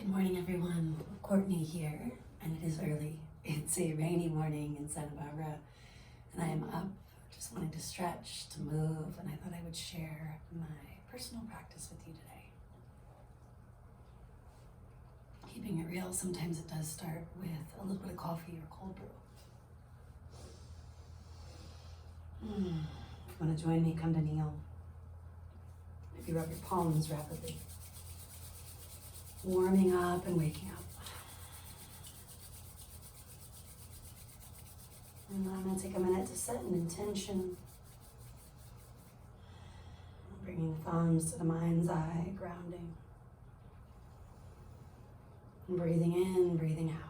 Good morning, everyone. Courtney here, and it is early. It's a rainy morning in Santa Barbara, and I am up just wanting to stretch, to move, and I thought I would share my personal practice with you today. Keeping it real, sometimes it does start with a little bit of coffee or cold brew. If you want to join me, come to kneel. Maybe rub your palms rapidly. Warming up and waking up. And I'm going to take a minute to set an intention. Bringing the thumbs to the mind's eye, grounding. And breathing in, breathing out.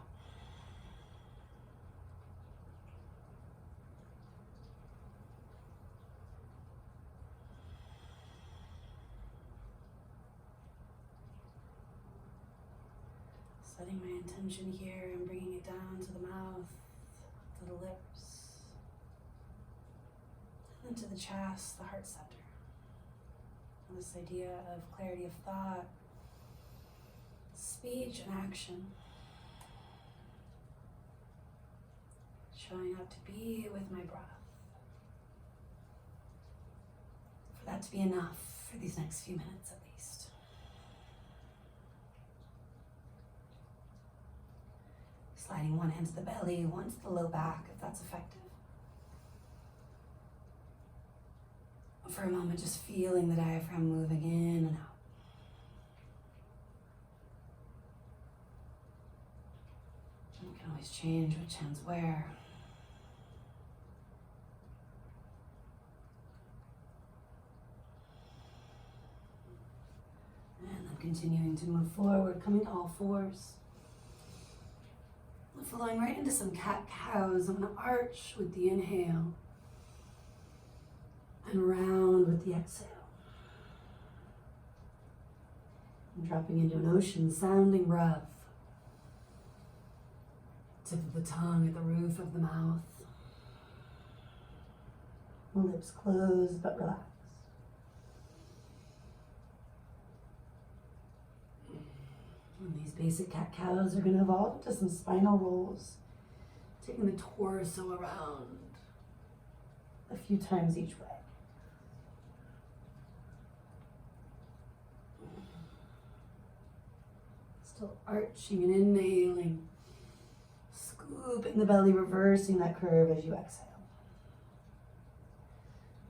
Setting my intention here and bringing it down to the mouth, to the lips, and then to the chest, the heart center. And this idea of clarity of thought, speech, and action. Showing up to be with my breath. For that to be enough for these next few minutes at least. Sliding one hand to the belly, one to the low back, if that's effective. For a moment, just feeling the diaphragm moving in and out. And we can always change which hand's where. And then continuing to move forward, coming to all fours. Flowing right into some cat-cows. I'm going to arch with the inhale and round with the exhale. And dropping into an ocean-sounding breath. Tip of the tongue at the roof of the mouth. Lips closed but relaxed. And these basic cat-cows are going to evolve into some spinal rolls, taking the torso around a few times each way. Still arching and inhaling, scooping the belly, reversing that curve as you exhale.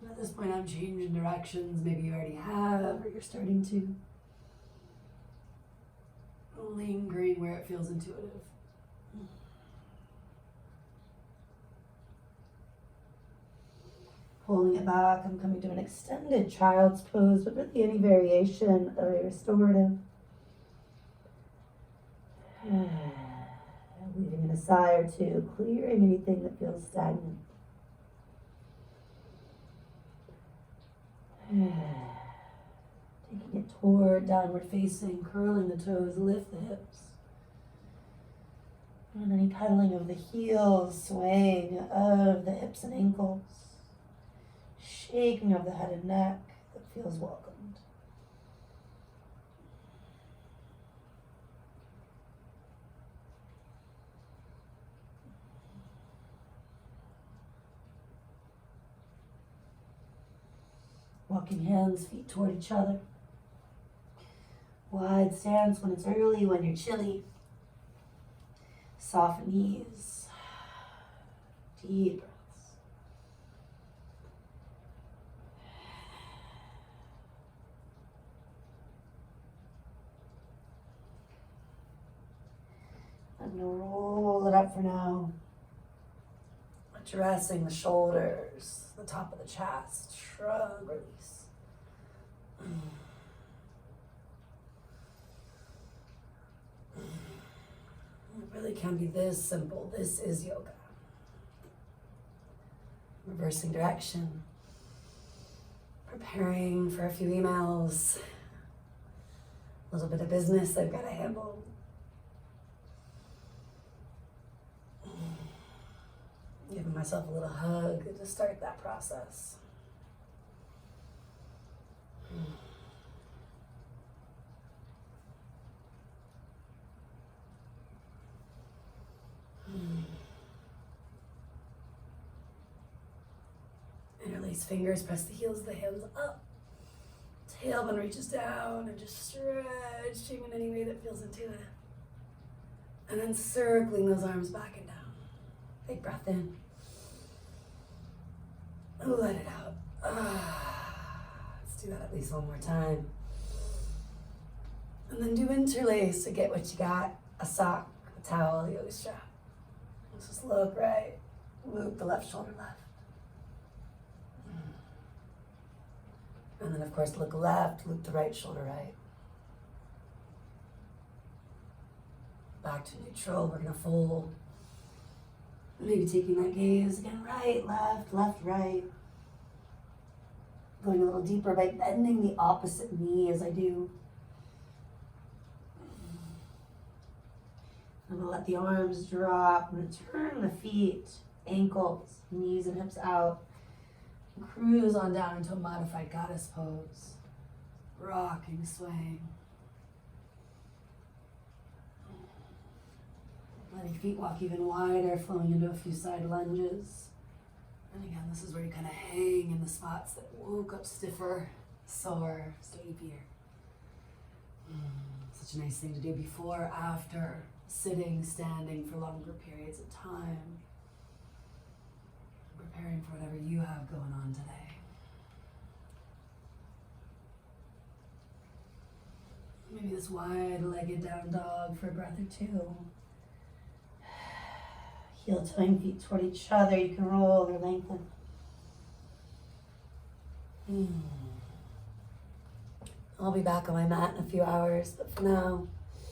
And at this point, I'm changing directions. Maybe you already have, or you're starting to. Lingering where it feels intuitive. Pulling it back, I'm coming to an extended child's pose, but really any variation of a restorative. Leaving in a sigh or two, clearing anything that feels stagnant. Taking it toward downward facing, curling the toes, lift the hips. And any cuddling of the heels, swaying of the hips and ankles. Shaking of the head and neck that feels welcomed. Walking hands, feet toward each other. Wide stance when it's early, when you're chilly. Soften knees. Deep breaths. I'm going to roll it up for now. Addressing the shoulders, the top of the chest. Shrug, release. It really can be this simple. This is yoga. Reversing direction. Preparing for a few emails. A little bit of business I've got to handle. Giving myself a little hug to start that process. Release fingers, press the heels of the hands up. Tailbone reaches down and just stretching in any way that feels intuitive. And then circling those arms back and down. Big breath in. Let it out. Let's do that at least one more time. And then do interlace to get what you got. A sock, a towel, a yoga strap. Let's just look right. Loop the left shoulder left. And then of course look left, loop the right shoulder right. Back to neutral, we're gonna fold. Maybe taking that gaze again, right, left, right. Going a little deeper by bending the opposite knee as I do. I'm gonna let the arms drop. I'm gonna turn the feet, ankles, knees and hips out. And cruise on down into a modified goddess pose. Rocking, swaying. Letting feet walk even wider, flowing into a few side lunges. And again, this is where you kind of hang in the spots that woke up stiffer, sore, sleepier. Such a nice thing to do before, after, sitting, standing for longer periods of time. Preparing for whatever you have going on today. Maybe this wide-legged down dog for a breath or two. Heel toeing feet toward each other. You can roll or lengthen. I'll be back on my mat in a few hours, but for now,